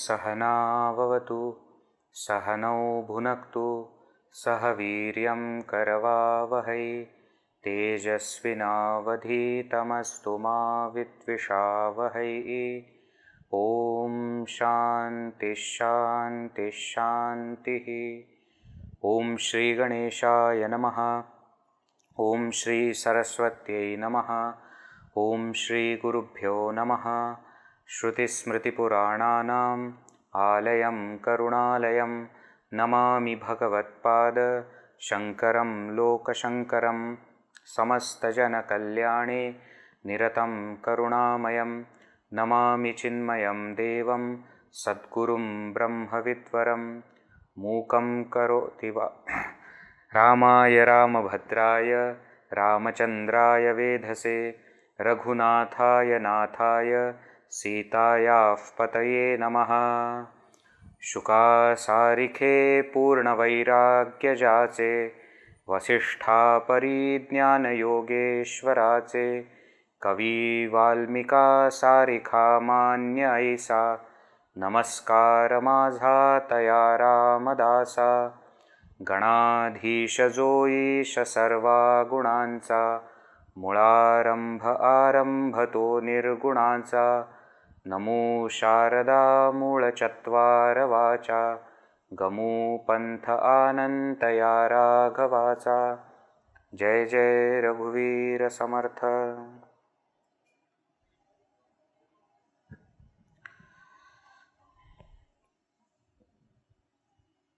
सहना भवतु सहनौ भुनक्तु सह वीर्यं करवावहै तेजस्विनावधीतमस्तु मा विद्विषावहै। ॐ शान्ति शान्ति शान्तिः। ॐ श्री गणेशाय नमः। ॐ श्री सरस्वत्यै नमः। ॐ श्री गुरुभ्यो नमः। श्रुतिस्मृतिपुराणानाम् आलयं करुणालयं नमामि भगवत्पाद शङ्करं लोकशङ्करं समस्तजनकल्याणे निरतं करुणामयं नमामि चिन्मयं देवं सद्गुरुं ब्रह्मविद्वरं मूकं करोति रामाय रामभद्राय रामचन्द्राय वेधसे रघुनाथाय नाथाय सीतायाः पतये नमः। शुकासारिखे पूर्णवैराग्यजाचे वसिष्ठापरिज्ञानयोगेश्वराचे कवी वाल्मिका सारिखा मान्य ऐसा नमस्कार माझा तया रामदासा। गणाधीश जो ईश सर्वा गुणांचा मुळारंभ आरंभ तो निर्गुणांचा। नमो शारदा मूळचत्वार वाचा गमो पंथ आनंतया राघवाचा। जय जय रघुवीर समर्थ।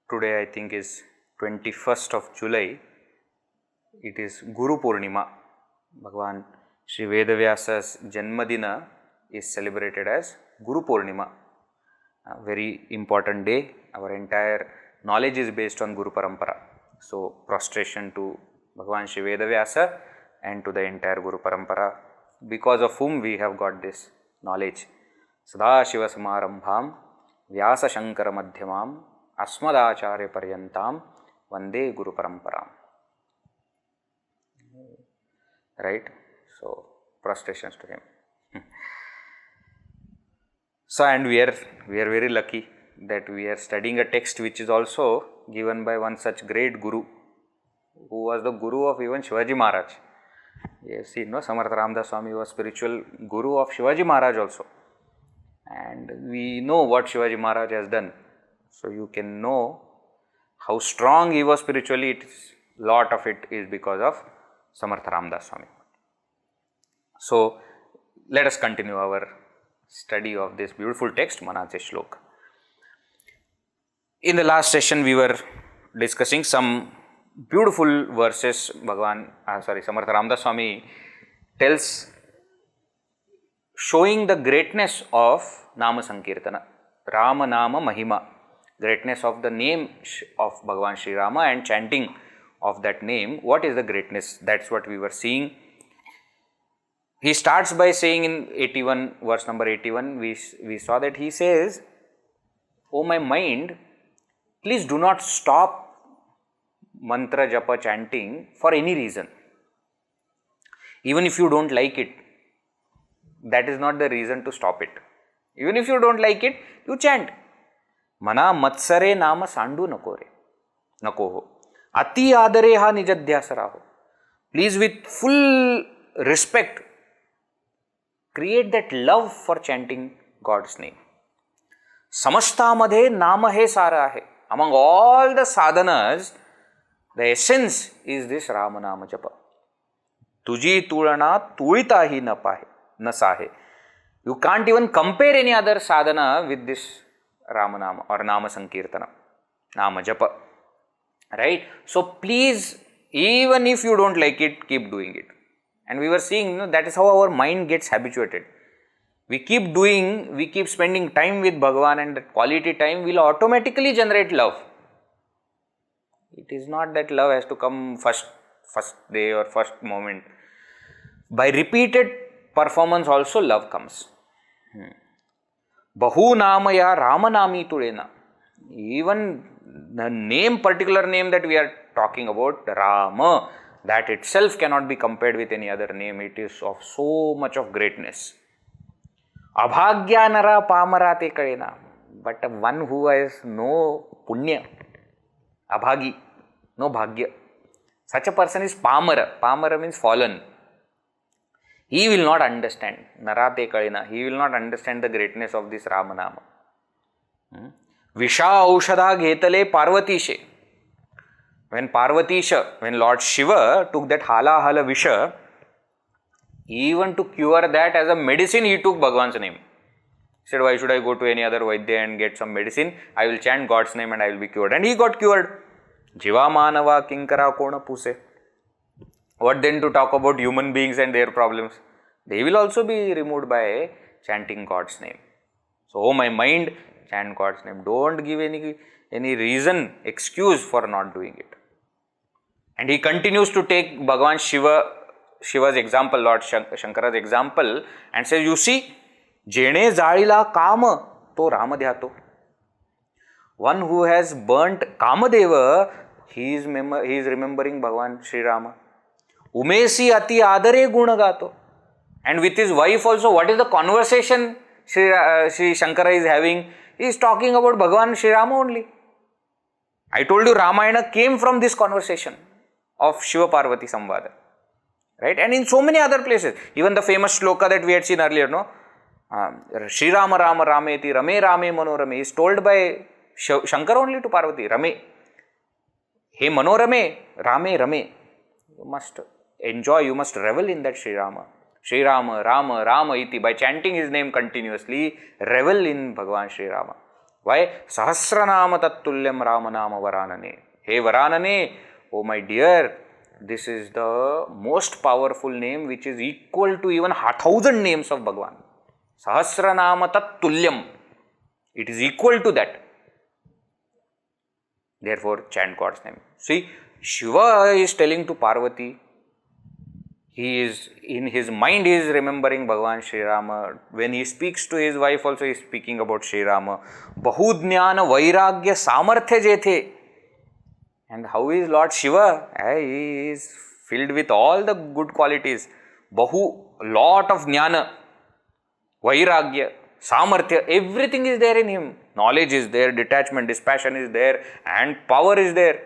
Today I think is 21st of July. It is Guru Purnima. Bhagavan Shri Veda Vyasa's Janmadina is celebrated as Guru Purnima. A very important day. Our entire knowledge is based on Guru Parampara. So prostration to Bhagavan Shri Veda Vyasa and to the entire Guru Parampara, because of whom we have got this knowledge. Sada Shiva Samarambham Vyasa Shankara Madhyamam Asmadacharya Paryantam Vande Guru Paramparam. Right? So prostrations to him. So, and we are very lucky that we are studying a text which is also given by one such great Guru, who was the Guru of even Shivaji Maharaj. You see, no, Samarth Ramdas Swami was spiritual Guru of Shivaji Maharaj also. And we know what Shivaji Maharaj has done. So, you can know how strong he was spiritually. Lot of it is because of Samarth Ramdas Swami. So, let us continue our study of this beautiful text, Manache Shlok. In the last session, we were discussing some beautiful verses. Samarth Ramdas Swami tells, showing the greatness of Nama Sankirtana, Rama Nama Mahima, greatness of the name of Bhagavan Shri Rama and chanting of that name. What is the greatness? That's what we were seeing. He starts by saying in 81, verse number 81, we saw that he says, "O my mind, please do not stop mantra japa chanting for any reason. Even if you don't like it, that is not the reason to stop it. Even if you don't like it, you chant. Mana matsare nama sandu nakore, nakoho. Ati adare ha nijadhyasaraho." Please, with full respect, create that love for chanting God's name. Samashtamadhe nama he sara hai. Among all the sadhanas, the essence is this Rama Nama Japa. Tuji tulana tulitahi na sahe. You can't even compare any other sadhana with this Rama Nama or Nama Sankirtana, Nama Japa. Right? So please, Even if you don't like it, keep doing it. And we were seeing, that is how our mind gets habituated. We keep doing, we keep spending time with Bhagavan, and that quality time will automatically generate love. It is not that love has to come first day or first moment. By repeated performance also love comes. Bahu namaya Rama nami tulena. Even the particular name that we are talking about, Rama, that itself cannot be compared with any other name. It is of so much of greatness. Abhagya nara pamarate kalena. But one who has no punya, abhagi, no bhagya. Such a person is pamara. Pamara means fallen. He will not understand. Narate kalena. He will not understand the greatness of this Ramanama. Visha aushadha ghetale parvatishe. When Lord Shiva took that hala visha, even to cure that as a medicine, he took Bhagavan's name. He said, why should I go to any other Vaidya and get some medicine? I will chant God's name and I will be cured. And he got cured. Jiva manava kinkara kona puse. What then to talk about human beings and their problems? They will also be removed by chanting God's name. So, oh my mind, chant God's name. Don't give any reason, excuse for not doing it. And he continues to take Bhagavan Shiva's example, Lord Shankara's example, and says, you see, jene zalila kama to Rama dhyato. One who has burnt Kamadeva, he is remembering Bhagavan Sri Rama. Umesi ati adare gunagato. And with his wife also, what is the conversation Sri Shankara is having? He is talking about Bhagavan Sri Rama only. I told you Ramayana came from this conversation of Shiva Parvati Samvada. Right? And in so many other places. Even the famous shloka that we had seen earlier, no? Shri Rama Rama Rameti Rame Rame Manorame is told by Shankara only to Parvati. Rame. Hey Manorame, Rame Rame. You must enjoy, you must revel in that Sri Rama. Sri Rama, Rama, Rama iti. By chanting his name continuously, revel in Bhagavan Sri Rama. Why? Sahasranama tattulyam Ramanama Varanane. Hey Varanane, oh my dear, this is the most powerful name which is equal to even 1,000 names of Bhagavan. Sahasranama tattulyam. It is equal to that. Therefore, chant God's name. See, Shiva is telling to Parvati, he is, in his mind, he is remembering Bhagavan Sri Rama. When he speaks to his wife also, he is speaking about Sri Rama. Bahudnyana vairagya samarthya jethe. And how is Lord Shiva? He is filled with all the good qualities. Lot of jnana, vairagya, samarthya, everything is there in him. Knowledge is there, detachment, dispassion is there, and power is there.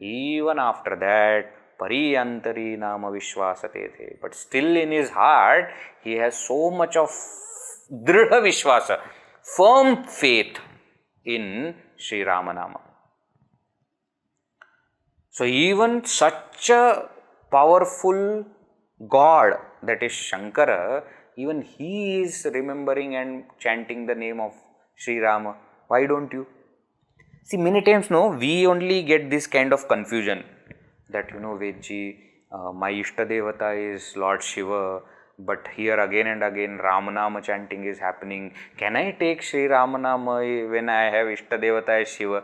Even after that, pariyantari nama vishwasate. But still in his heart, he has so much of dridha vishwasa, firm faith in Sri Ramanama. So even such a powerful God that is Shankara, even he is remembering and chanting the name of Sri Rama. Why don't you? See, many times, we only get this kind of confusion that, Vedji, my Ishta Devata is Lord Shiva, but here again and again Ramanama chanting is happening. Can I take Sri Ramanama when I have Ishta Devata as Shiva?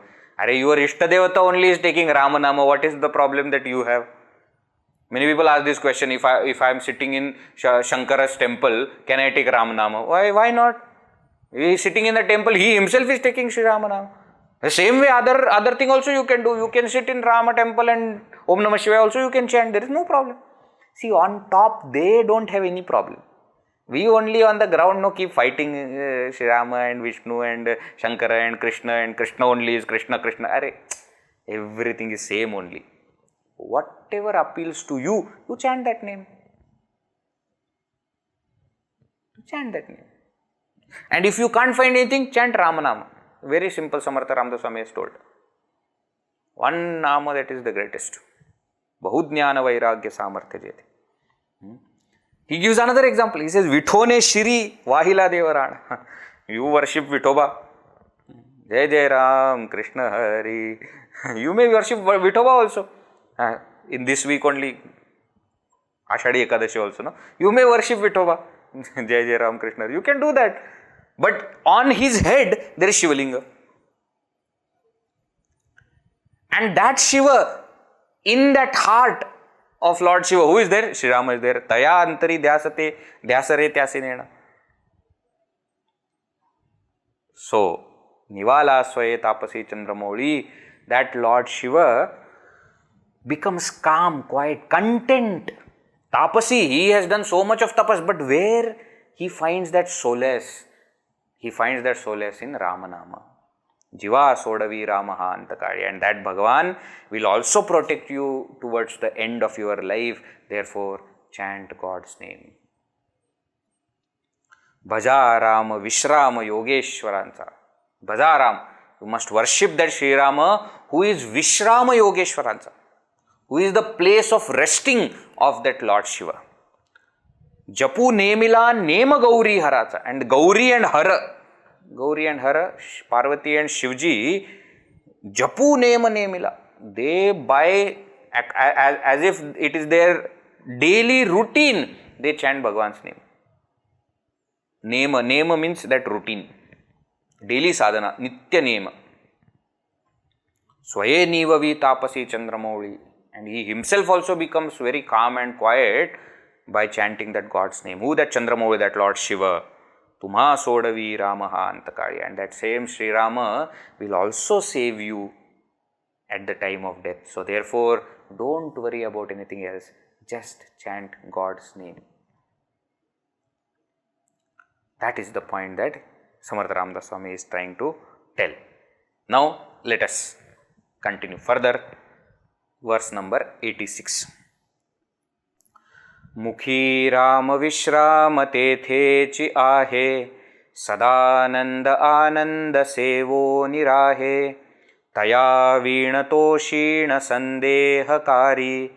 Your Ishta Devata only is taking Ramanama. What is the problem that you have? Many people ask this question, if I am sitting in Shankara's temple, can I take Ramanama? Why not? He is sitting in the temple, he himself is taking Sri Ramanama. The same way other thing also you can do. You can sit in Rama temple and Om Namah Shivaya also you can chant. There is no problem. See, on top they don't have any problem. We only on the ground keep fighting Sri Rama and Vishnu and Shankara and Krishna only is Krishna. Everything is same only. Whatever appeals to you, you chant that name. And if you can't find anything, chant Ramanama. Very simple, Samarth Ramdas Swami has told. One Nama that is the greatest. Bahudnyana vairagya samarthya jeti. He gives another example. He says, Vithone Shri Vahila Devarana. You worship Vithoba. Jai Jai Ram, Krishna Hari. You may worship Vithoba also. in this week only, Ashadi Ekadashi also, no? You may worship Vithoba, Jai Jai Ram Krishna, you can do that. But on his head, there is Shivalinga. And that Shiva, in that heart of Lord Shiva, who is there? Sri Rama is there. Taya antari dhyasate dhyasare tyasinena. So, Nivala swaye tapasi chandramouli, that Lord Shiva becomes calm, quiet, content. Tapasi, he has done so much of tapas, but where he finds that solace? He finds that solace in Ramanama. Jiva sodavi Ramaha antakari. And that Bhagavan will also protect you towards the end of your life. Therefore, chant God's name. Bhaja Rama Vishrama Yogeshwaransa. Bhaja Ram. You must worship that Sri Rama who is Vishrama Yogeshwaransa, who is the place of resting of that Lord Shiva. Japu Nemila Nema Gauri Harata. And Gauri and Hara, Parvati and Shivji, Japu Nema Nemila. They by, as if it is their daily routine, they chant Bhagavan's name. Nema means that routine. Daily sadhana, Nitya Nema. Swaye Nivavi Tapasi Chandramouli. And he himself also becomes very calm and quiet by chanting that God's name. Who that Chandramouli, that Lord Shiva? Tumha sodavi Ramaha antakari. And that same Sri Rama will also save you at the time of death. So therefore, don't worry about anything else. Just chant God's name. That is the point that Samarth Ramdas Swami is trying to tell. Now, let us continue further. Verse number 86. Mukhi Rama Vishrama Tethechi Ahe Sadananda Ananda Sevo Nirahe Taya Vinato Shina Sandeha Kari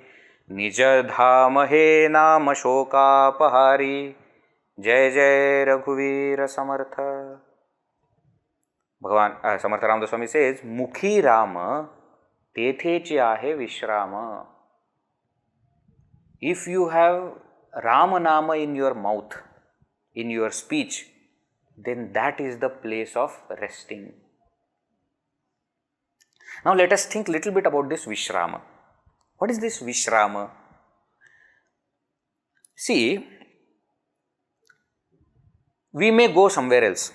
Nijadhama He Nama Shoka Pahari Jai Jai Raghuvira Samartha. Bhagavan Samarth Ramdas Swami says, Mukhi Rama Tethechi Ahe Vishrama. If you have Ramanama in your mouth, in your speech, then that is the place of resting. Now let us think little bit about this Vishrama. What is this Vishrama? See, we may go somewhere else.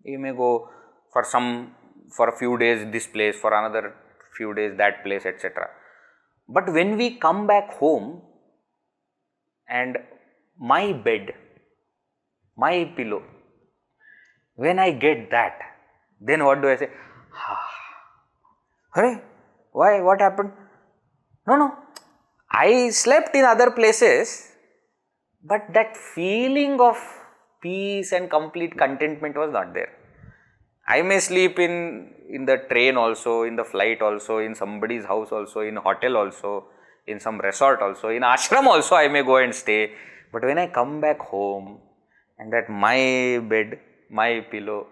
We may go for a few days this place, for another few days that place, etc. But when we come back home and my bed, my pillow, when I get that, then what do I say? Hey, why? What happened? No. I slept in other places, but that feeling of peace and complete contentment was not there. I may sleep in the train also, in the flight also, in somebody's house also, in a hotel also, in some resort also, in ashram also I may go and stay. But when I come back home and that my bed, my pillow,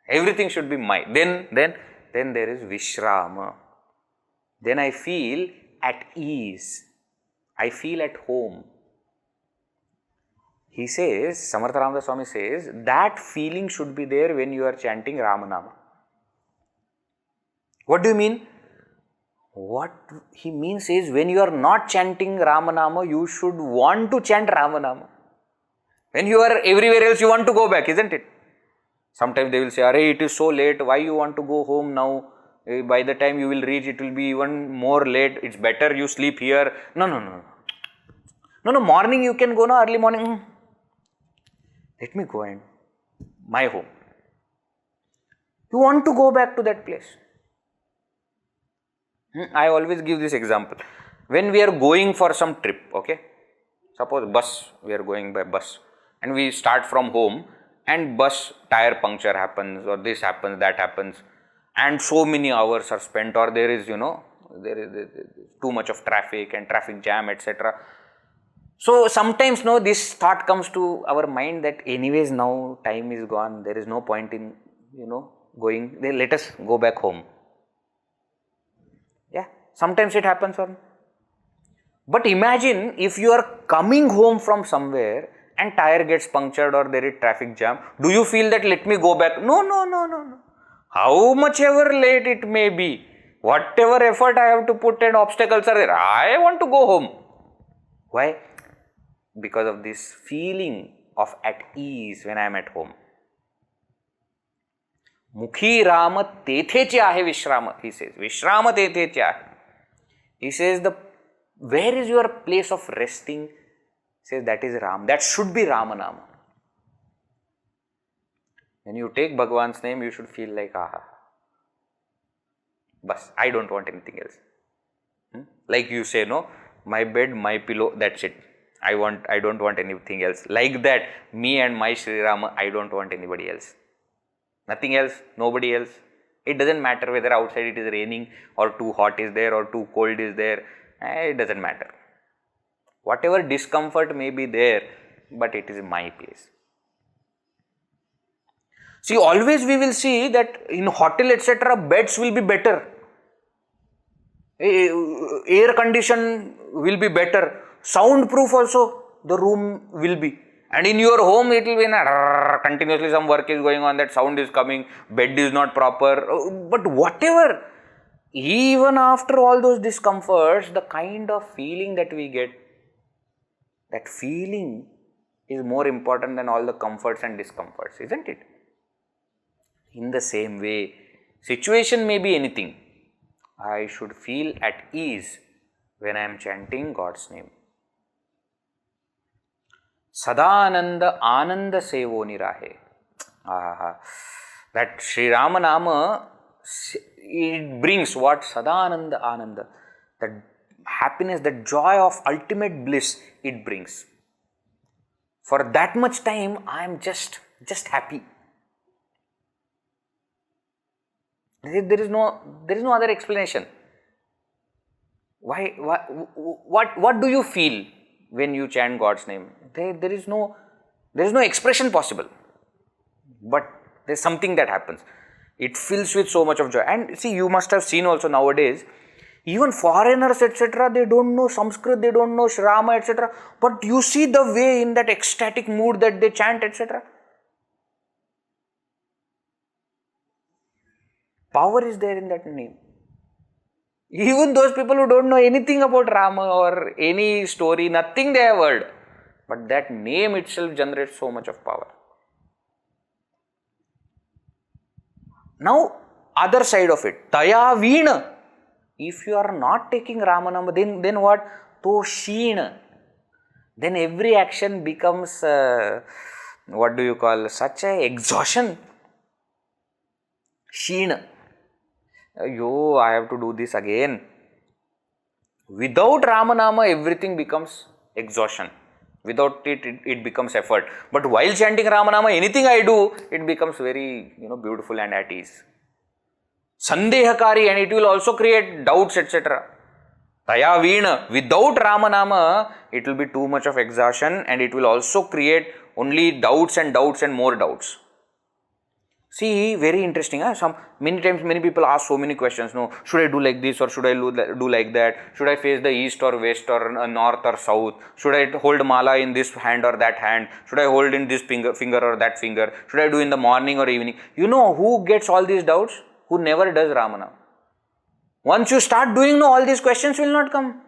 everything should be mine. Then there is Vishrama. Then I feel at ease. I feel at home. He says, Samarth Ramdas Swami says, that feeling should be there when you are chanting Ramanama. What do you mean? What he means is, when you are not chanting Ramanama, you should want to chant Ramanama. When you are everywhere else, you want to go back, isn't it? Sometimes they will say, Arey, it is so late, why you want to go home now? By the time you will reach, it will be even more late, it's better you sleep here. No, morning you can go, no, early morning. Let me go and my home. You want to go back to that place. I always give this example. When we are going for some trip, okay, suppose bus, we are going by bus and we start from home and bus tire puncture happens or this happens, that happens, and so many hours are spent, or there is, there is too much of traffic and traffic jam, etc. So sometimes this thought comes to our mind that anyways now time is gone, there is no point in, going, then let us go back home. Yeah, sometimes it happens. But imagine if you are coming home from somewhere and tire gets punctured or there is traffic jam. Do you feel that let me go back? No, no, no, no, no. How much ever late it may be, whatever effort I have to put and obstacles are there, I want to go home. Why? Because of this feeling of at ease when I am at home. Mukhi Rama tethe chahe Vishrama, he says. Vishrama tethe chahe. He says, where is your place of resting? He says, that is Ram. That should be Rama Nama. When you take Bhagwan's name, you should feel like, aha. Bas, I don't want anything else. Like you say, no, my bed, my pillow, that's it. I don't want anything else. Like that, me and my Sri Rama, I don't want anybody else. Nothing else, nobody else. It doesn't matter whether outside it is raining or too hot is there or too cold is there. It doesn't matter. Whatever discomfort may be there, but it is my place. See, always we will see that in hotel etc. beds will be better. Air condition will be better. Soundproof also the room will be. And in your home it will be continuously some work is going on, that sound is coming, bed is not proper. But whatever, even after all those discomforts, the kind of feeling that we get, that feeling is more important than all the comforts and discomforts, isn't it? In the same way, situation may be anything. I should feel at ease when I am chanting God's name. Sadananda Ananda Sevo Nirahe. That Sri Rama Nama, it brings what? Sadananda Ananda. That happiness, that joy of ultimate bliss it brings. For that much time, I am just happy. There is no other explanation. Why? What do you feel when you chant God's name? There is no expression possible. But there is something that happens. It fills with so much of joy. And see, you must have seen also nowadays, even foreigners etc., they don't know Sanskrit, they don't know Rama etc. But you see the way in that ecstatic mood that they chant etc. Power is there in that name. Even those people who don't know anything about Rama or any story, nothing they have heard. But that name itself generates so much of power. Now, other side of it, Taya Veena. If you are not taking Rama Nama, then what? To Sheena. Then every action becomes, such a exhaustion. Sheena. I have to do this again. Without Rama Nama, everything becomes exhaustion. Without it, it becomes effort. But while chanting Rama Nama, anything I do, it becomes very, beautiful and at ease. Sandehakari, and it will also create doubts, etc. Taya Veena, without Rama Nama, it will be too much of exhaustion and it will also create only doubts and more doubts. See, very interesting. Many times, many people ask so many questions. No, should I do like this or should I do like that? Should I face the east or west or north or south? Should I hold mala in this hand or that hand? Should I hold in this finger or that finger? Should I do in the morning or evening? You know who gets all these doubts? Who never does Ramana. Once you start doing, all these questions will not come.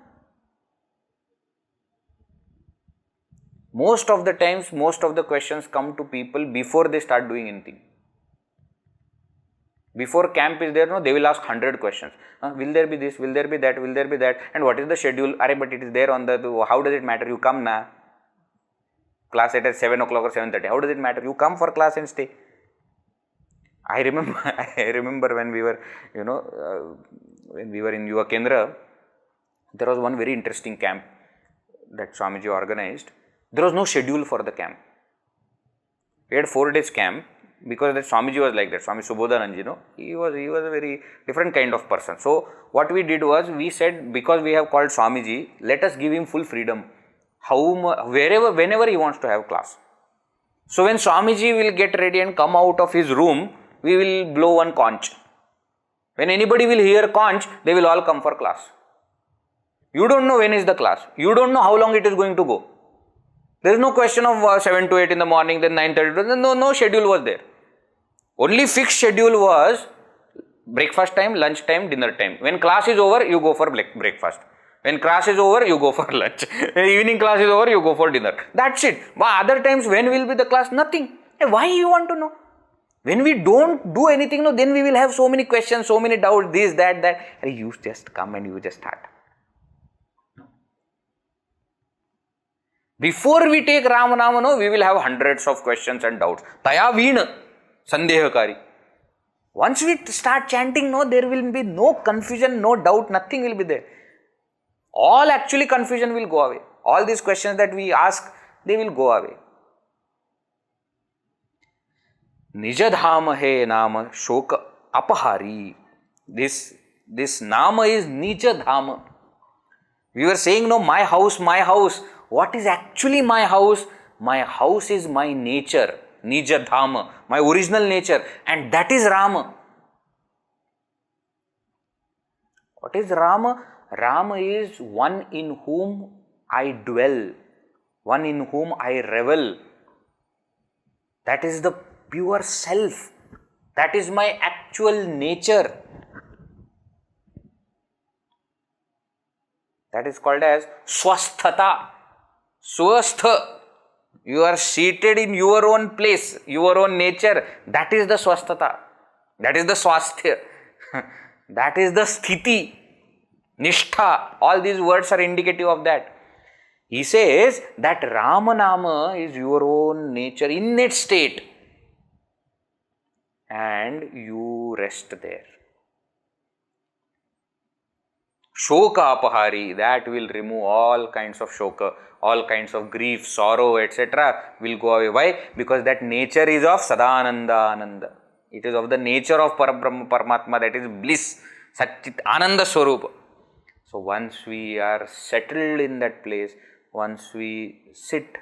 Most of the times, most of the questions come to people before they start doing anything. Before camp is there, they will ask 100 questions. Will there be this? Will there be that? Will there be that? And what is the schedule? But it is there on the, how does it matter? You come na. Class at 7 o'clock or 7:30. How does it matter? You come for class and stay. I remember when we were, when we were in Yuva Kendra, there was one very interesting camp that Swamiji organized. There was no schedule for the camp. We had 4 days camp. Because that Swamiji was like that, Swami Subodhananji, he was a very different kind of person. So, what we did was, we said, because we have called Swamiji, let us give him full freedom, whenever he wants to have class. So, when Swamiji will get ready and come out of his room, we will blow one conch. When anybody will hear conch, they will all come for class. You don't know when is the class. You don't know how long it is going to go. There is no question of 7 to 8 in the morning, then 9:30. No schedule was there. Only fixed schedule was breakfast time, lunch time, dinner time. When class is over, you go for breakfast. When class is over, you go for lunch. Evening class is over, you go for dinner. That's it. But other times, when will be the class? Nothing. Why you want to know? When we don't do anything, no, then we will have so many questions, so many doubts, this, that. You just come and you just start. Before we take Rama Nama, no, we will have hundreds of questions and doubts. Taya veena sandehakari. Once we start chanting, no, there will be no confusion, no doubt, nothing will be there. All actually confusion will go away. All these questions that we ask, they will go away. Nijadhama he nama shoka apahari. This nama is Nijadhama. We were saying, no, my house, my house. What is actually my house? My house is my nature, Nijadhama, my original nature, and that is Rama. What is Rama? Rama is one in whom I dwell, one in whom I revel. That is the pure self. That is my actual nature. That is called as swasthata. Swastha. You are seated in your own place, your own nature. That is the swasthata. That is the swasthya. That is the sthiti. Nishtha. All these words are indicative of that. He says that Rama Nama is your own nature, innate state. And you rest there. Shoka apahari, that will remove all kinds of shoka, all kinds of grief, sorrow, etc. will go away. Why? Because that nature is of Sadananda Ananda. It is of the nature of Parabrahma Paramatma, that is bliss, Satchit Ananda Swarupa. So once we are settled in that place, once we sit,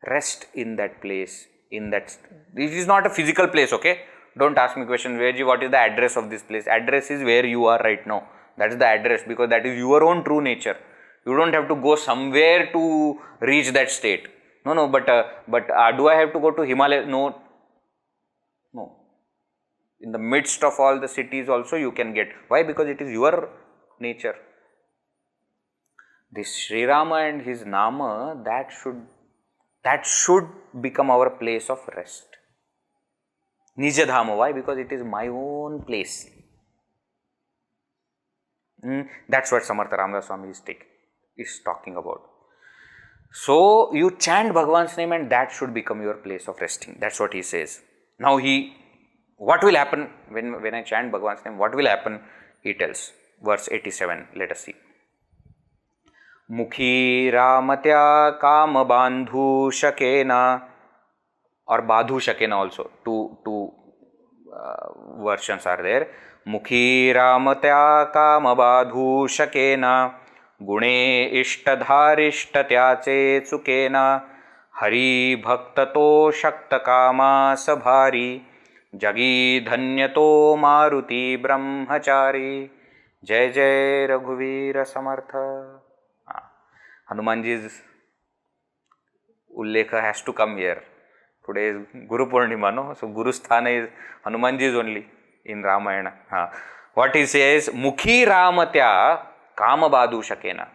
rest in that place, this is not a physical place, okay? Don't ask me questions, Veji, what is the address of this place? Address is where you are right now. That is the address, because that is your own true nature. You don't have to go somewhere to reach that state. No, but do I have to go to Himalaya? No. In the midst of all the cities also you can get. Why? Because it is your nature. This Sri Rama and his Nama, that should become our place of rest. Nijadhama. Why? Because it is my own place. That's what Samarth Ramdas Swami is talking about. So you chant Bhagavan's name and that should become your place of resting. That's what he says. Now what will happen when I chant Bhagavan's name? What will happen? He tells. Verse 87. Let us see. Mukhi ramatya kama bandhu shakena, or badhu shakena also. Two versions are there. Mukhi ramatya kama badhu shakena, gune ishtadharishta tyache tsukena, hari bhaktato shakta kama sabhari, jagi dhanyato maruti brahmachari, jai jai Raghuvira Samartha. Hanumanji's Ullekha has to come here. Today is Guru Purnima, no? So Guru Sthana is Hanumanji is only in Ramayana. What he says, Mukhi Ramatya Kama Badhu Shakena.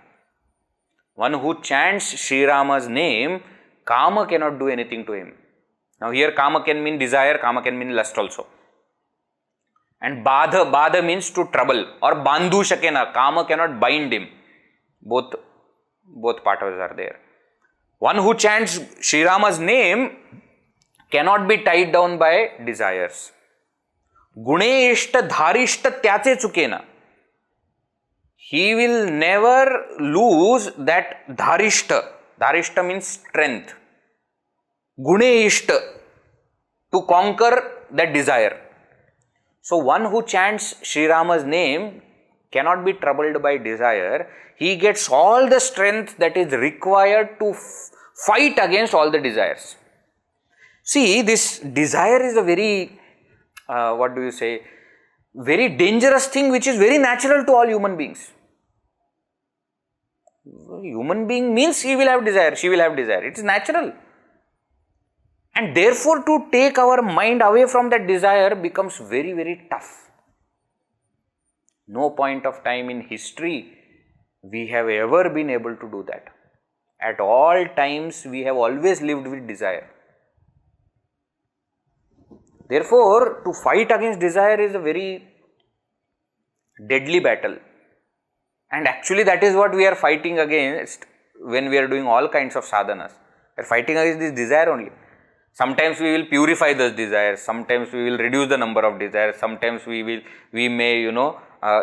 One who chants Sri Rama's name, Kama cannot do anything to him. Now here Kama can mean desire, Kama can mean lust also. And Badha means to trouble, or Bandhu Shakena, Kama cannot bind him. Both parts are there. One who chants Sri Rama's name cannot be tied down by desires. Gune ishta dharishta tyache tsukena. He will never lose that dharishta. Dharishta means strength. Gune ishta, to conquer that desire. So one who chants Sri Rama's name cannot be troubled by desire. He gets all the strength that is required to fight against all the desires. See, this desire is a very, very dangerous thing which is very natural to all human beings. Human being means he will have desire, she will have desire. It is natural. And therefore to take our mind away from that desire becomes very, very tough. No point of time in history we have ever been able to do that. At all times we have always lived with desire. Therefore, to fight against desire is a very deadly battle. And actually that is what we are fighting against when we are doing all kinds of sadhanas. We are fighting against this desire only. Sometimes we will purify those desires, sometimes we will reduce the number of desires, sometimes we may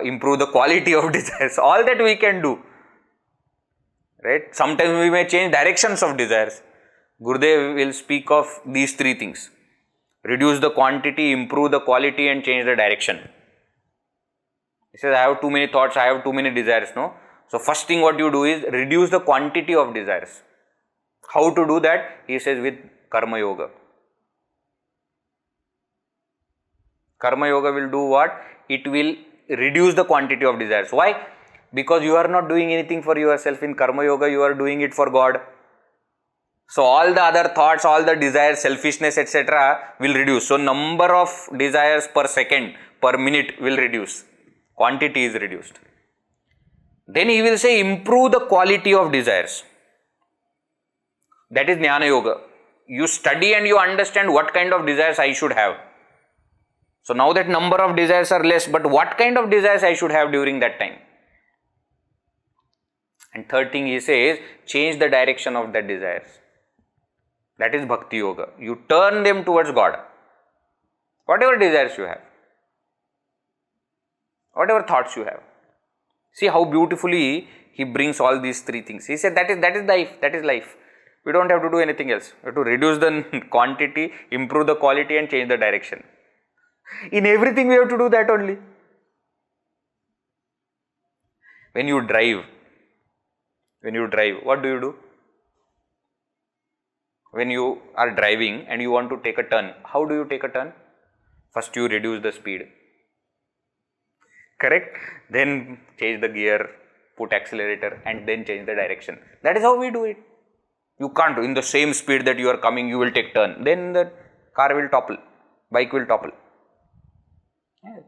improve the quality of desires. All that we can do. Right? Sometimes we may change directions of desires. Gurudev will speak of these three things. Reduce the quantity, improve the quality and change the direction. He says, I have too many thoughts, I have too many desires, no? So first thing what you do is reduce the quantity of desires. How to do that? He says with Karma Yoga. Karma Yoga will do what? It will reduce the quantity of desires. Why? Because you are not doing anything for yourself. In Karma Yoga, you are doing it for God. So all the other thoughts, all the desires, selfishness, etc. will reduce. So number of desires per second, per minute will reduce. Quantity is reduced. Then he will say improve the quality of desires. That is Jnana Yoga. You study and you understand what kind of desires I should have. So now that number of desires are less, but what kind of desires I should have during that time. And third thing he says, change the direction of that desires. That is Bhakti Yoga. You turn them towards God. Whatever desires you have. Whatever thoughts you have. See how beautifully he brings all these three things. He said that is life. That is life. We don't have to do anything else. We have to reduce the quantity, improve the quality and change the direction. In everything we have to do that only. When you drive, what do? When you are driving and you want to take a turn, how do you take a turn? First you reduce the speed. Correct? Then change the gear, put accelerator and then change the direction. That is how we do it. You can't, in the same speed that you are coming, you will take turn. Then the car will topple, bike will topple.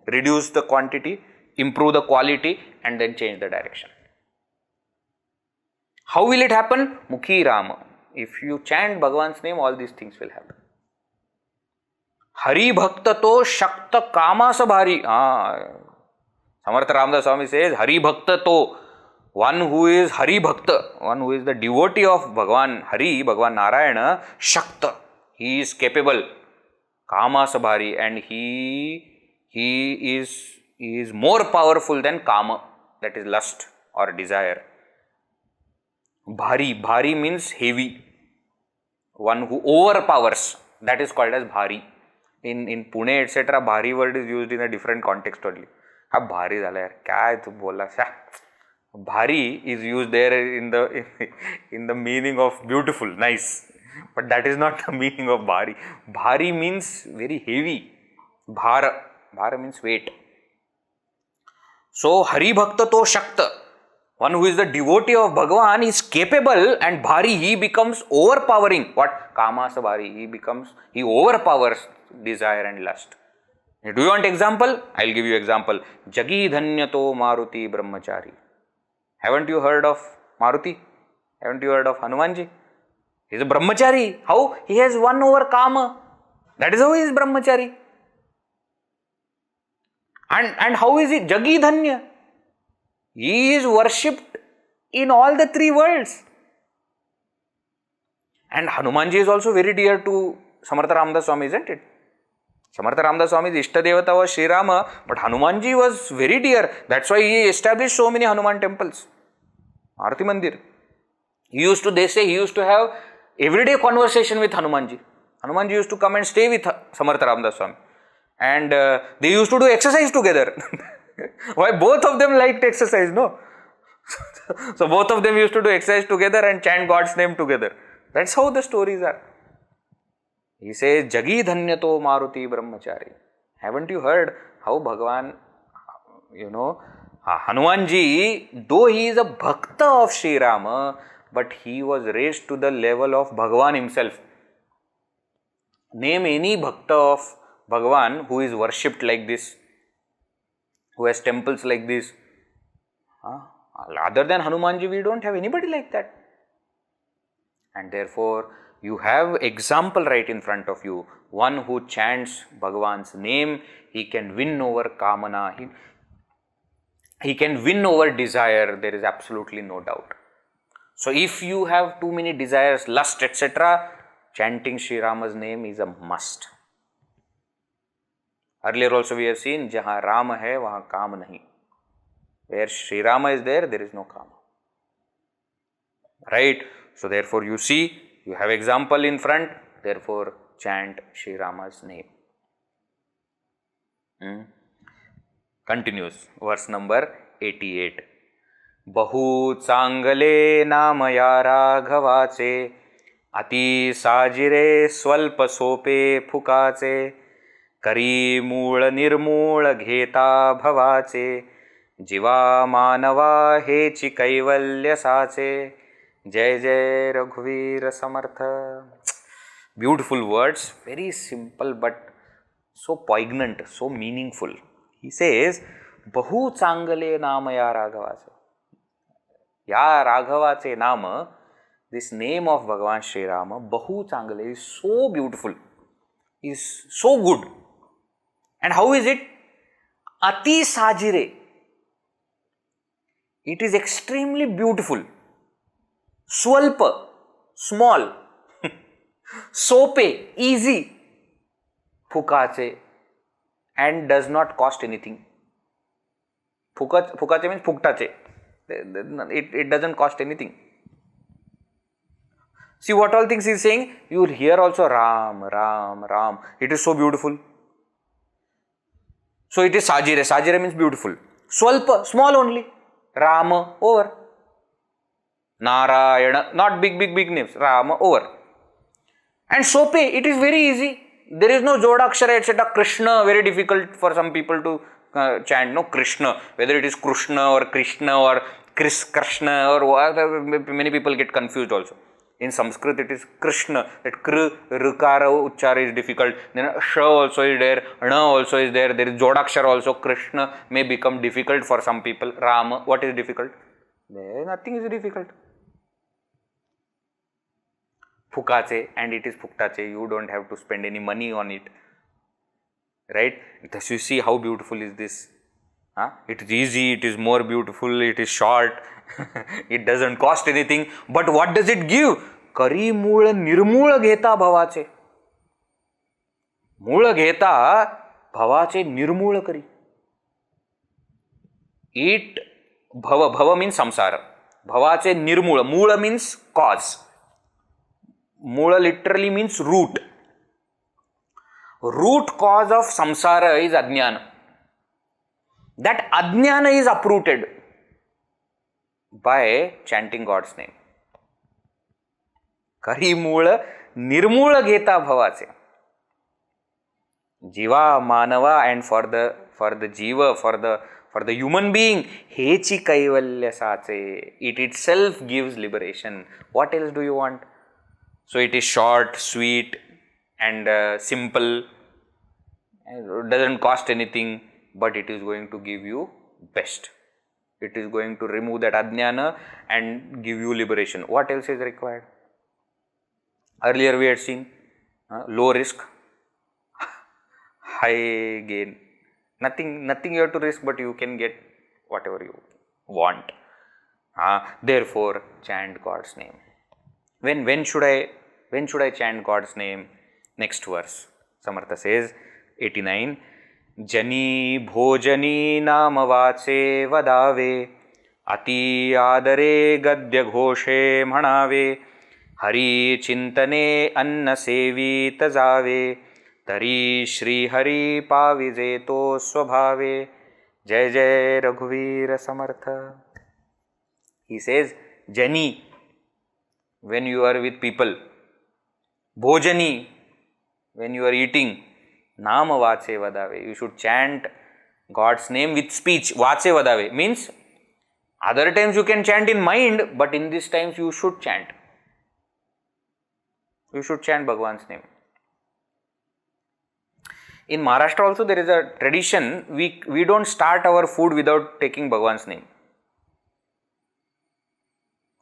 Reduce the quantity, improve the quality and then change the direction. How will it happen? Mukhi Rama. If you chant Bhagavan's name, all these things will happen. Hari Bhakta to Shakta Kama Sabhari. Samarth Ramdas Swami says, Hari Bhakta to, one who is Hari Bhakta, one who is the devotee of Bhagavan Hari, Bhagavan Narayana, Shakta. He is capable. Kama Sabhari, and he is more powerful than Kama, that is lust or desire. Bhari means heavy. One who overpowers, that is called as Bhari. In Pune, etc., Bhari word is used in a different context only. अब भारी झाला यार, क्या तू बोला सा? Bhari is used there in the meaning of beautiful, nice, but that is not the meaning of Bhari. Bhari means very heavy. Bhara means weight. So Hari Bhakta to Shakta, one who is the devotee of Bhagavan is capable, and Bhari, he becomes overpowering. What? Kamasa Bhari, he overpowers desire and lust. Do you want example? I will give you example. Jagi Dhanyato Maruti Brahmachari. Haven't you heard of Maruti? Haven't you heard of Hanumanji? He is a Brahmachari. How? He has won over Kama. That is how he is Brahmachari. And how is he? Jagi Dhanya. He is worshipped in all the three worlds. And Hanumanji is also very dear to Samarth Ramdas Swami, isn't it? Samarth Ramdas Swami's Ishtadevata was Sri Rama, but Hanumanji was very dear. That's why he established so many Hanuman temples. Arati Mandir. They say he used to have everyday conversation with Hanumanji. Hanumanji used to come and stay with Samarth Ramdas Swami. And they used to do exercise together. Why? Both of them liked exercise, no? So both of them used to do exercise together and chant God's name together. That's how the stories are. He says, Jagi Dhanyato Maruti Brahmachari. Haven't you heard how Bhagavan, Hanumanji, though he is a bhakta of Sri Rama, but he was raised to the level of Bhagavan himself. Name any bhakta of Bhagavan who is worshipped like this, who has temples like this. Other than Hanumanji, we don't have anybody like that. And therefore, you have example right in front of you. One who chants Bhagavan's name, he can win over kamana, he can win over desire, there is absolutely no doubt. So if you have too many desires, lust, etc., chanting Sri Rama's name is a must. Earlier also we have seen, jahan Rama hai, wahan kaam nahi. Where Sri Rama is there, there is no kama. Right? So therefore you see, you have example in front, therefore chant Sri Rama's name. Continues, verse number 88. Bahu changale namaya raghavache अति साजिरे स्वल्प सोपे फुकाचे करी मूळ निर्मूळ घेता भवाचे जीवा मानवा हेची कैवल्य साचे जय जय रघुवीर समर्थ. Beautiful words, very simple but so poignant, so meaningful. He says, Bahu changale namaya raghavache. Ya Raghavache nama, this name of Bhagavan Sri Rama, Bahu Changale, is so beautiful, is so good. And how is it? Ati Sajire. It is extremely beautiful. Swalpa, small. Sope, easy. Phukache, and does not cost anything. Phukache means phuktache. It doesn't cost anything. See what all things he is saying? You will hear also Ram, Ram, Ram. It is so beautiful. So it is Sajire. Sajire means beautiful. Swalpa, small only. Rama, over. Narayana, not big names. Rama, over. And Sope, it is very easy. There is no Jodakshara, etc. Krishna, very difficult for some people to chant. No, Krishna. Whether it is Krishna or Krishna or Krishna or whatever, many people get confused also. In Sanskrit, it is Krishna. That Kr, Rukara, Uchchara is difficult. Then Sh also is there. Na also is there. There is Jodakshara also. Krishna may become difficult for some people. Rama, what is difficult? Nothing is difficult. Phukache, and it is Phuktache. You don't have to spend any money on it. Right? Thus you see how beautiful is this. It is easy, it is more beautiful, it is short. It doesn't cost anything. But what does it give? Kari moola nirmoola gheta bhavache. Moola gheta bhavache nirmoola kari. It bhava means samsara. Bhavache nirmoola. Moola means cause. Moola literally means root. Root cause of samsara is ajnana. That ajnana is uprooted by chanting God's name. Kari moola nirmoola gheta bhavache. Jiva manava, and for the jiva, for the human being, hechi kaivalya sache. It itself gives liberation. What else do you want? So it is short, sweet, and simple. It doesn't cost anything, but it is going to give you best. It is going to remove that ajnana and give you liberation. What else is required? Earlier we had seen low risk, high gain. Nothing you have to risk, but you can get whatever you want. Therefore, chant God's name. When should I chant God's name? Next verse. Samartha says, 89. Jani bhojani nama vache vadave ati adare gadya ghoshe mhanave hari chintane anna sevi tajave tari shri hari pavijeto swabhave jai jai raghuvir samartha. He says, Jani, when you are with people, bhojani, when you are eating, nama vache vadave, you should chant God's name with speech. Vache vadave means other times you can chant in mind, but in these times you should chant. You should chant Bhagwan's name. In Maharashtra also there is a tradition, we don't start our food without taking Bhagwan's name.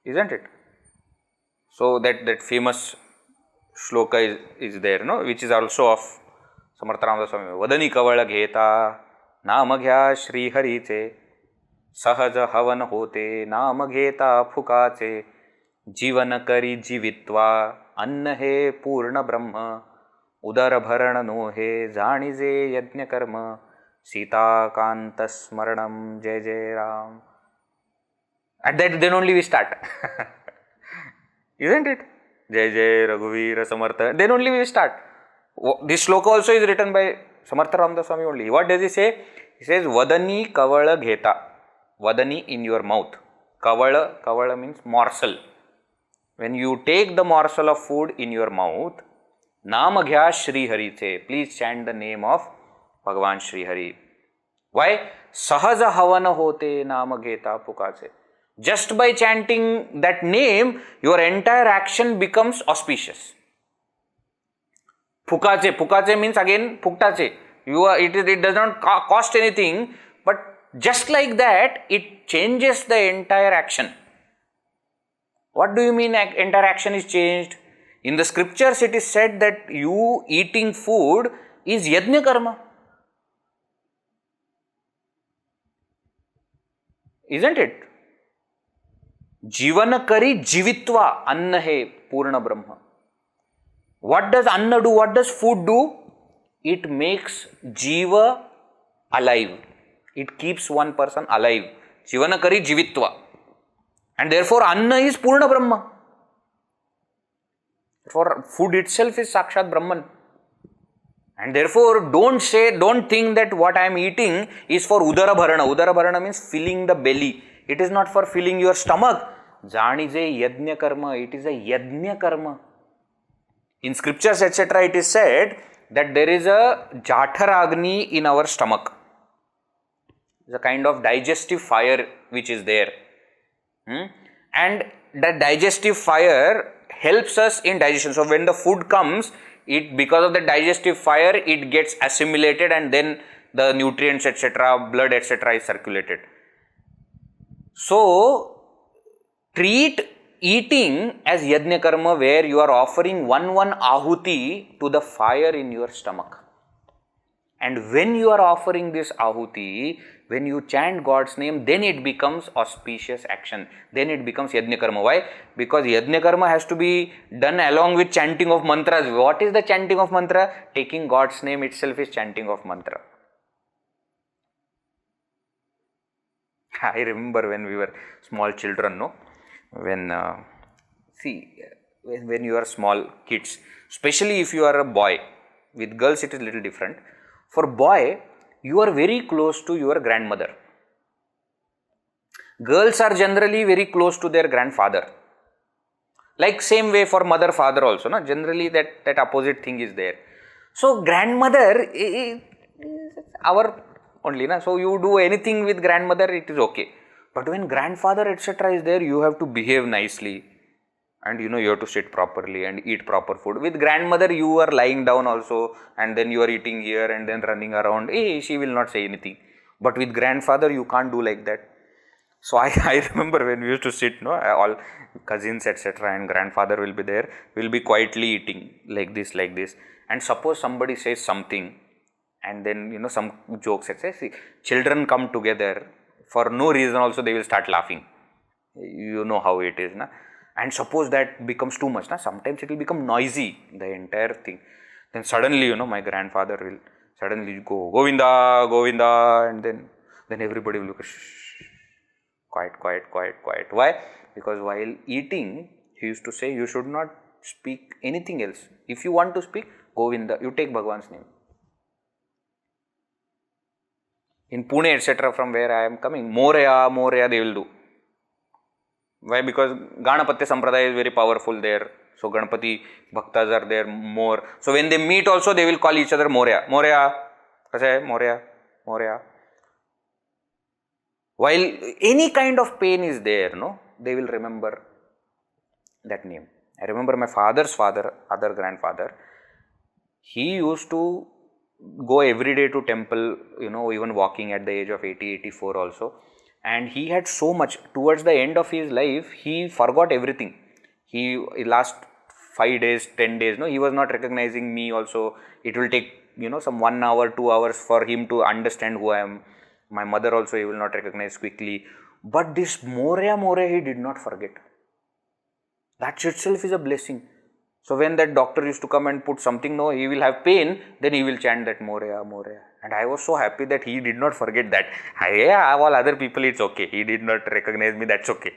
Isn't it? So that famous shloka is there, no? Which is also of Samarth Ramdas Swami. Vadani kavala gheta नाम घ्या श्री हरीचे सहज हवन होते नाम घेता फुकाचे जीवन करी जीवित्वा अन्न हे पूर्ण ब्रह्म उदर भरण नोहे जाणीजे यज्ञ कर्म सीताकांत स्मरणम जय जय Ram. At that then only we start. Isn't it? Jai Jai Raghuveer Samartha. Then only we start. This shloka also is written by Samarth Ramdas Swami only. What does he say? He says, Vadani kavala gheta. Vadani in your mouth. Kavala means morsel. When you take the morsel of food in your mouth, Namagya Shri Hari se. Please chant the name of Bhagavan Shri Hari. Why? Sahaja havana hote Namagheta Pukache. Just by chanting that name, your entire action becomes auspicious. Pukache means again Puktache. It does not cost anything, but just like that, it changes the entire action. What do you mean entire action is changed? In the scriptures, it is said that you eating food is yajna karma. Isn't it? Jivana kari jivitva anna hai purna brahma. What does anna do? What does food do? It makes jiva alive. It keeps one person alive. Jivana kari jivitva. And therefore anna is purna brahma. For food itself is sakshat Brahman. And therefore don't think that what I am eating is for udara bharana. Udara bharana means filling the belly. It is not for filling your stomach. Jani je yajna karma. It is a yajna karma. In scriptures etc. it is said that there is a jatharagni in our stomach. It's a kind of digestive fire which is there. And that digestive fire helps us in digestion. So when the food comes, because of the digestive fire, it gets assimilated and then the nutrients etc., blood etc. is circulated. So treat eating as yajna karma, where you are offering one ahuti to the fire in your stomach. And when you are offering this ahuti, when you chant God's name, then it becomes auspicious action. Then it becomes yajna karma. Why? Because yajna karma has to be done along with chanting of mantras. What is the chanting of mantra? Taking God's name itself is chanting of mantra. I remember when we were small children, no? When you are small kids, especially if you are a boy, with girls it is little different. For boy, you are very close to your grandmother. Girls are generally very close to their grandfather. Like same way for mother, father also, no? Generally that opposite thing is there. So grandmother is our only, na? So you do anything with grandmother, it is okay. But when grandfather etc. is there, you have to behave nicely. And you have to sit properly and eat proper food. With grandmother, you are lying down also and then you are eating here and then running around. She will not say anything. But with grandfather, you can't do like that. So I remember when we used to sit, all cousins etc. and grandfather will be there. We will be quietly eating like this. And suppose somebody says something and then some jokes etc. See, children come together. For no reason also they will start laughing. You know how it is, na? And suppose that becomes too much, na? Sometimes it will become noisy, the entire thing. Then suddenly, my grandfather will suddenly go, Govinda, Govinda, and then everybody will look, shh, quiet. Why? Because while eating, he used to say, you should not speak anything else. If you want to speak, Govinda, you take Bhagwan's name. In Pune, etc., from where I am coming, Moreya, they will do. Why? Because Ganapatya Sampradaya is very powerful there. So Ganapati Bhaktas are there more. So when they meet also, they will call each other Moreya. Moreya. While any kind of pain is there, no, they will remember that name. I remember my father's father, other grandfather, he used to go every day to temple, even walking at the age of 80, 84 also. And he had so much, towards the end of his life, he forgot everything. Last 5 days, 10 days, no, he was not recognizing me also. It will take, some 1 hour, 2 hours for him to understand who I am. My mother also, he will not recognize quickly. But this Moria, he did not forget. That itself is a blessing. So when that doctor used to come and put something, no, he will have pain, then he will chant that Moria. And I was so happy that he did not forget that. All other people, it's okay. He did not recognize me, that's okay.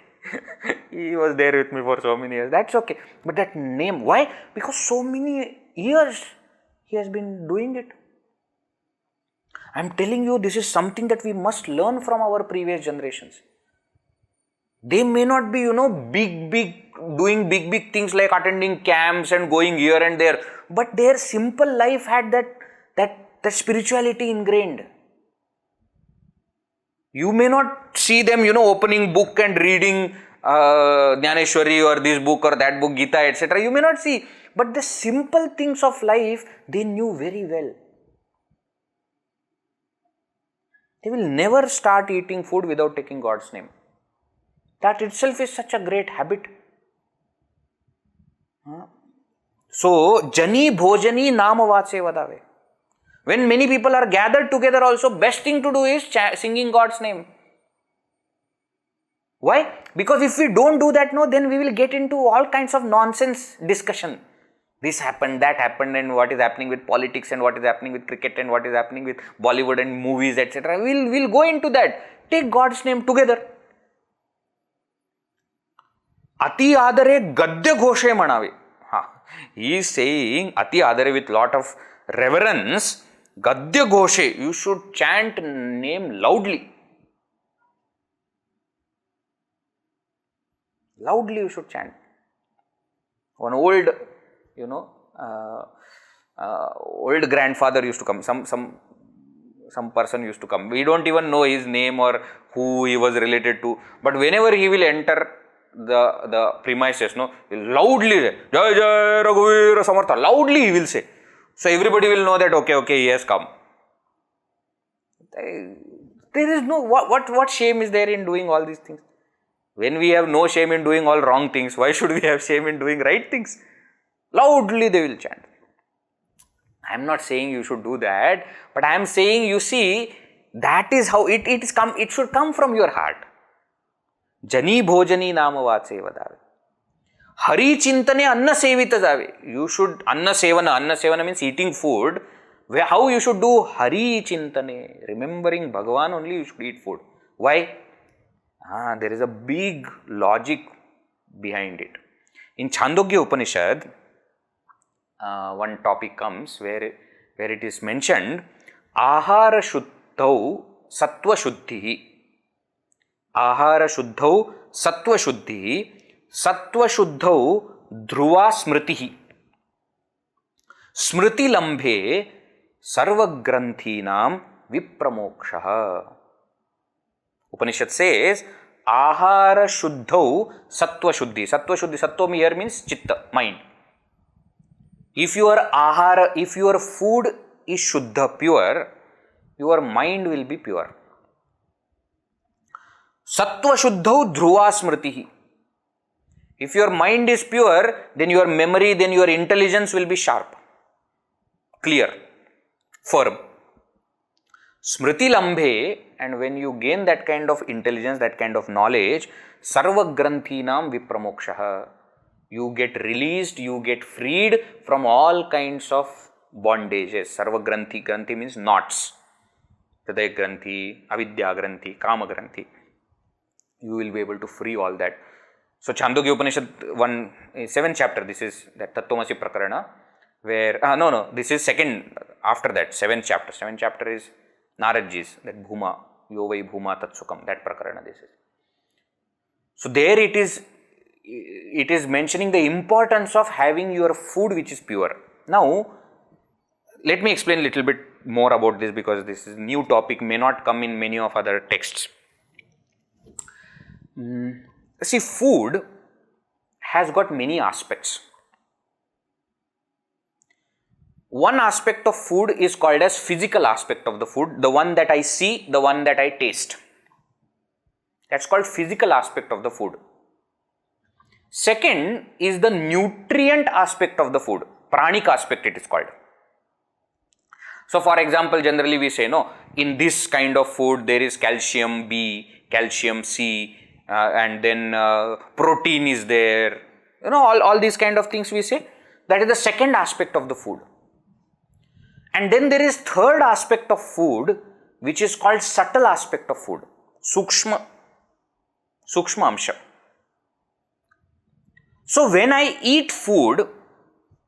He was there with me for so many years, that's okay. But that name, why? Because so many years he has been doing it. I am telling you, this is something that we must learn from our previous generations. They may not be, doing big things like attending camps and going here and there, but their simple life had that spirituality ingrained. You may not see them, opening book and reading Jnaneshwari or this book or that book, Gita, etc. You may not see, but the simple things of life, they knew very well. They will never start eating food without taking God's name. That itself is such a great habit. So, Jani Bhojani Nama Vaatse Vadave. When many people are gathered together also, best thing to do is singing God's name. Why? Because if we don't do that, no, then we will get into all kinds of nonsense discussion. This happened, that happened, and what is happening with politics, and what is happening with cricket, and what is happening with Bollywood and movies, etc. We'll go into that. Take God's name together. Ati adare gadya ghoshe manave. He is saying ati adare with lot of reverence. Gadya ghoshe. You should chant name loudly. Loudly you should chant. One old, old grandfather used to come. Some person used to come. We don't even know his name or who he was related to. But whenever he will enter the premises, no, loudly say, Jai Jai Raghuveer Samartha, loudly he will say. So everybody will know that okay, he has come. There is no, what shame is there in doing all these things? When we have no shame in doing all wrong things, why should we have shame in doing right things? Loudly they will chant. I am not saying you should do that, but I am saying, you see, that is how it should come from your heart. Jani bhojani nama vaatse vadave. Hari chintane anna sevita jave. You should, anna sevana means eating food. How you should do Hari chintane, remembering Bhagavan only you should eat food. Why? There is a big logic behind it. In Chandogya Upanishad, one topic comes where it is mentioned, Ahara shuddhau sattva shuddhihi. Ahara shuddhau sattva shuddhihi. Sattva shuddhau dhruva smritihi. Smriti lambhe sarva granthinam vipramokshaha. Upanishad says, Ahara shuddhau sattva shuddhi. Sattva shuddhi, sattva here means chitta, mind. If your food is shuddha, pure, your mind will be pure. Sattva shuddhau dhruva smritihi. If your mind is pure, then your memory, then your intelligence will be sharp, clear, firm. Smriti lambhe, and when you gain that kind of intelligence, that kind of knowledge, sarva granthinam vipramokshaha. You get released, you get freed from all kinds of bondages. Sarva granthi, granthi means knots. Hridaya granthi, avidya granthi, kama granthi. You will be able to free all that. So Chandogya Upanishad 7th chapter, this is that Tattvamasi Prakarana, where, this is second, after that, 7th chapter. 7th chapter is Naradji's, that Bhuma, Yovai Bhuma Tatsukam, that Prakarana this is. So there it is mentioning the importance of having your food which is pure. Now, let me explain a little bit more about this, because this is new topic, may not come in many of other texts. See, food has got many aspects. One aspect of food is called as physical aspect of the food, the one that I see, the one that I taste. That's called physical aspect of the food. Second is the nutrient aspect of the food, pranic aspect it is called. So for example, generally we say, no, in this kind of food there is calcium B, calcium C, and then protein is there, all these kind of things we say. That is the second aspect of the food. And then there is third aspect of food, which is called subtle aspect of food, sukshma amsha. So when I eat food,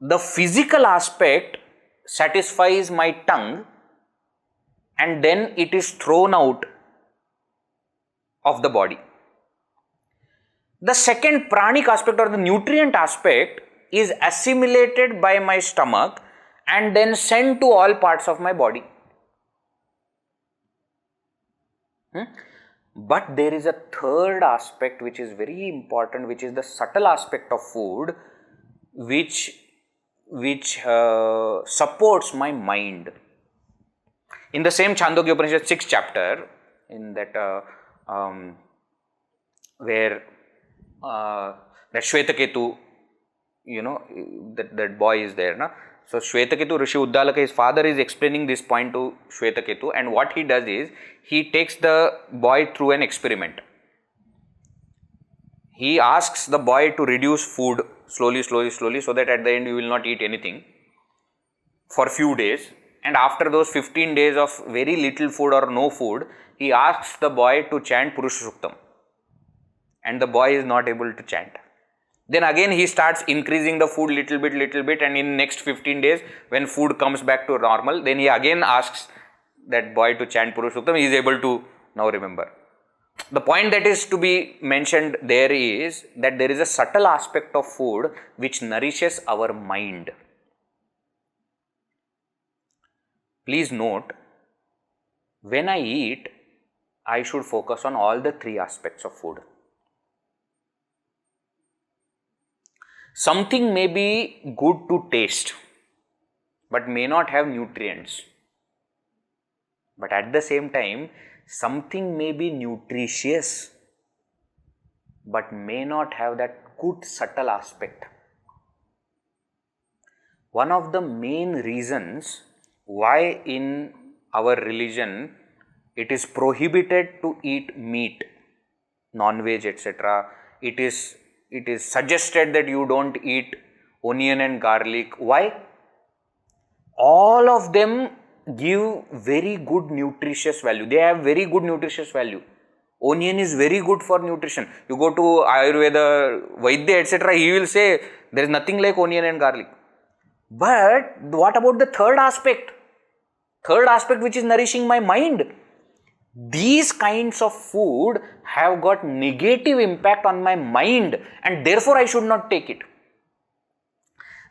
the physical aspect satisfies my tongue and then it is thrown out of the body. The second pranic aspect or the nutrient aspect is assimilated by my stomach and then sent to all parts of my body. But there is a third aspect which is very important, which is the subtle aspect of food, which supports my mind. In the same Chandogya Upanishad 6th chapter, in that where that Shvetaketu, that boy is there, na? So Shvetaketu, Rishi Uddalaka, his father is explaining this point to Shvetaketu, and what he does is, he takes the boy through an experiment. He asks the boy to reduce food slowly, so that at the end you will not eat anything for few days. And after those 15 days of very little food or no food, he asks the boy to chant Purusha Suktam. And the boy is not able to chant. Then again he starts increasing the food little bit, and in next 15 days, when food comes back to normal, then he again asks that boy to chant Purusha Suktam. He is able to now remember. The point that is to be mentioned there is that there is a subtle aspect of food which nourishes our mind. Please note, when I eat, I should focus on all the three aspects of food. Something may be good to taste, but may not have nutrients. But at the same time, something may be nutritious, but may not have that good subtle aspect. One of the main reasons why in our religion it is prohibited to eat meat, non-veg, etc. It is suggested that you don't eat onion and garlic. Why? All of them give very good nutritious value. They have very good nutritious value. Onion is very good for nutrition. You go to Ayurveda, Vaidya, etc. He will say there is nothing like onion and garlic. But what about the third aspect? Third aspect, which is nourishing my mind. These kinds of food have got negative impact on my mind, and therefore I should not take it.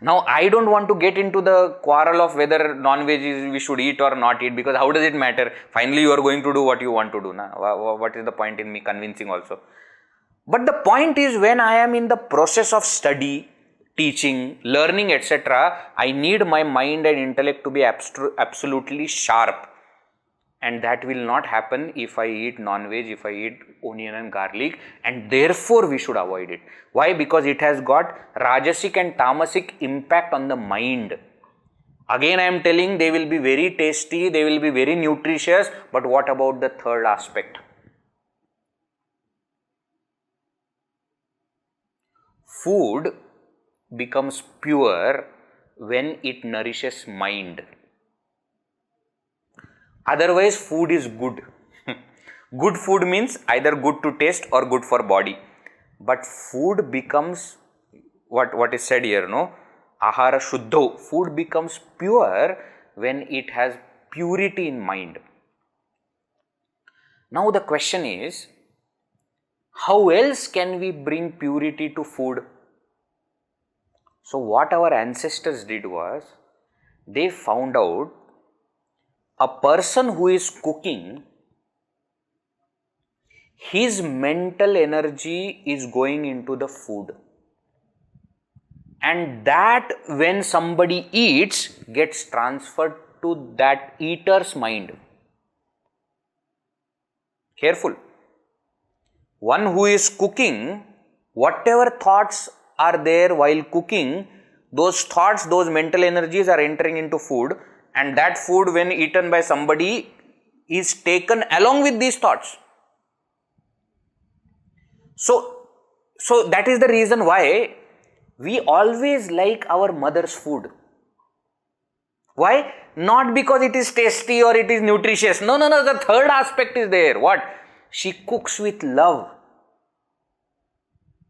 Now, I don't want to get into the quarrel of whether non-veg we should eat or not eat, because how does it matter? Finally, you are going to do what you want to do. Na? What is the point in me convincing also? But the point is, when I am in the process of study, teaching, learning, etc., I need my mind and intellect to be absolutely sharp. And that will not happen if I eat non-veg, if I eat onion and garlic, and therefore we should avoid it. Why? Because it has got rajasic and tamasic impact on the mind. Again I am telling, they will be very tasty, they will be very nutritious, but what about the third aspect? Food becomes pure when it nourishes mind. Otherwise, food is good. Good food means either good to taste or good for body. But food becomes, what is said here, no? Ahara shuddho. Food becomes pure when it has purity in mind. Now the question is, how else can we bring purity to food? So what our ancestors did was, they found out a person who is cooking, his mental energy is going into the food. And that, when somebody eats, gets transferred to that eater's mind. Careful. One who is cooking, whatever thoughts are there while cooking, those thoughts, those mental energies are entering into food, and that food, when eaten by somebody, is taken along with these thoughts. So that is the reason why we always like our mother's food. Why? Not because it is tasty or it is nutritious. No. The third aspect is there. What? She cooks with love.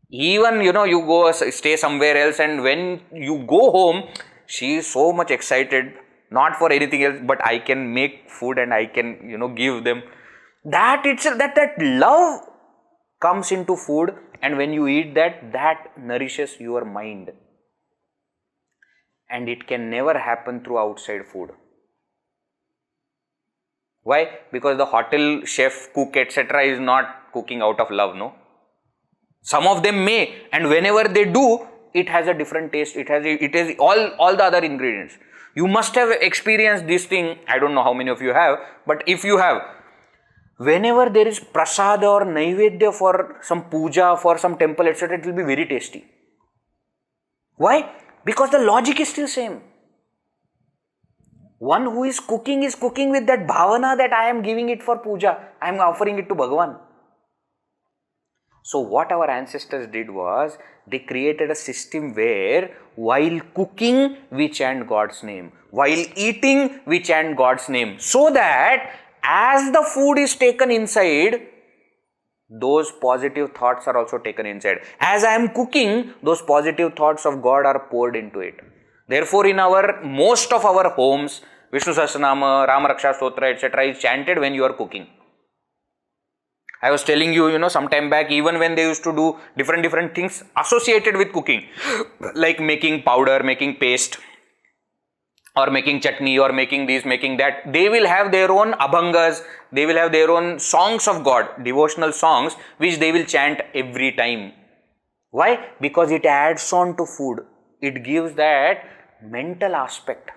Even, you go stay somewhere else, and when you go home, she is so much excited, not for anything else, but I can make food and I can, give them. That itself, that love comes into food, and when you eat that nourishes your mind. And it can never happen through outside food. Why? Because the hotel chef, cook, etc. is not cooking out of love, no? Some of them may, and whenever they do, it has a different taste. It has all the other ingredients. You must have experienced this thing. I don't know how many of you have, but if you have, whenever there is prasad or naivedya for some puja, for some temple, etc., it will be very tasty. Why? Because the logic is still same. One who is cooking with that bhavana that I am giving it for puja, I am offering it to Bhagavan. So what our ancestors did was, they created a system where while cooking we chant God's name, while eating we chant God's name, so that as the food is taken inside, those positive thoughts are also taken inside. As I am cooking, those positive thoughts of God are poured into it. Therefore, in most of our homes, Vishnu Sahasranama, Rama Raksha Stotra, etc. is chanted when you are cooking. I was telling you, some time back, even when they used to do different things associated with cooking, like making powder, making paste, or making chutney, or making this, making that, they will have their own abhangas, they will have their own songs of God, devotional songs, which they will chant every time. Why? Because it adds on to food. It gives that mental aspect,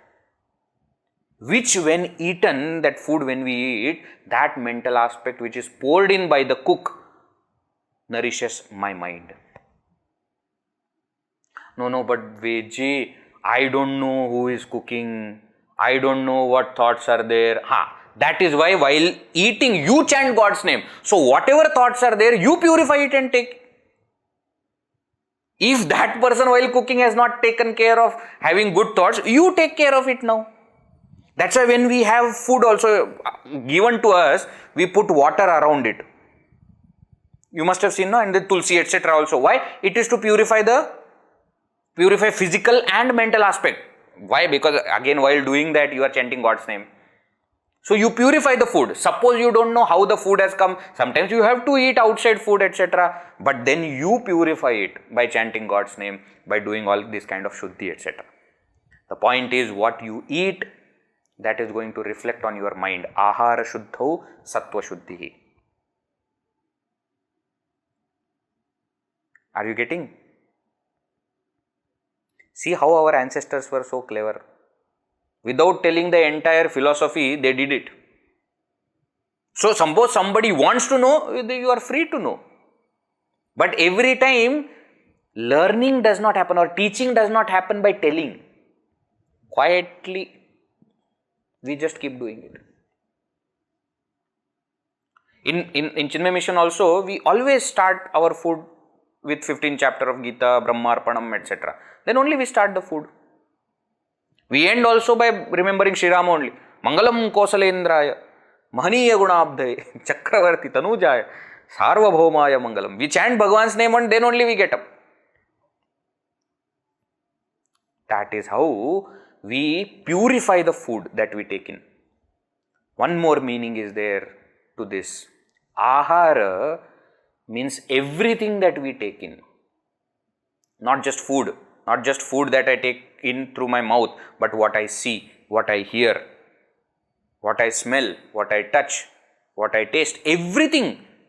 which when eaten, that food when we eat, that mental aspect which is poured in by the cook nourishes my mind. No, but Vedji, I don't know who is cooking, I don't know what thoughts are there. That is why while eating you chant God's name. So whatever thoughts are there, you purify it and take. If that person while cooking has not taken care of having good thoughts, you take care of it now. That's why when we have food also given to us, we put water around it. You must have seen, no? And the tulsi, etc. also. Why? It is to purify physical and mental aspect. Why? Because again, while doing that, you are chanting God's name. So you purify the food. Suppose you don't know how the food has come. Sometimes you have to eat outside food, etc. But then you purify it by chanting God's name, by doing all this kind of shuddhi, etc. The point is, what you eat, that is going to reflect on your mind. Ahara shuddhau sattva shuddhihi. Are you getting? See how our ancestors were so clever. Without telling the entire philosophy, they did it. So suppose somebody wants to know, you are free to know. But every time, learning does not happen, or teaching does not happen by telling. Quietly, we just keep doing it. In Chinmaya Mission also, we always start our food with 15th chapter of Gita, Brahmarpanam, etc. Then only we start the food. We end also by remembering Sri Rama only. Mangalam Kosalendraya, Mahaniya Gunabdhaye, Chakravarti Tanujaya, Sarvabhaumaya Mangalam. We chant Bhagavan's name and then only we get up. That is how we purify the food that we take in. One more meaning is there to this. Ahara means everything that we take in. Not just food. Not just food that I take in through my mouth, but what I see, what I hear, what I smell, what I touch, what I taste, everything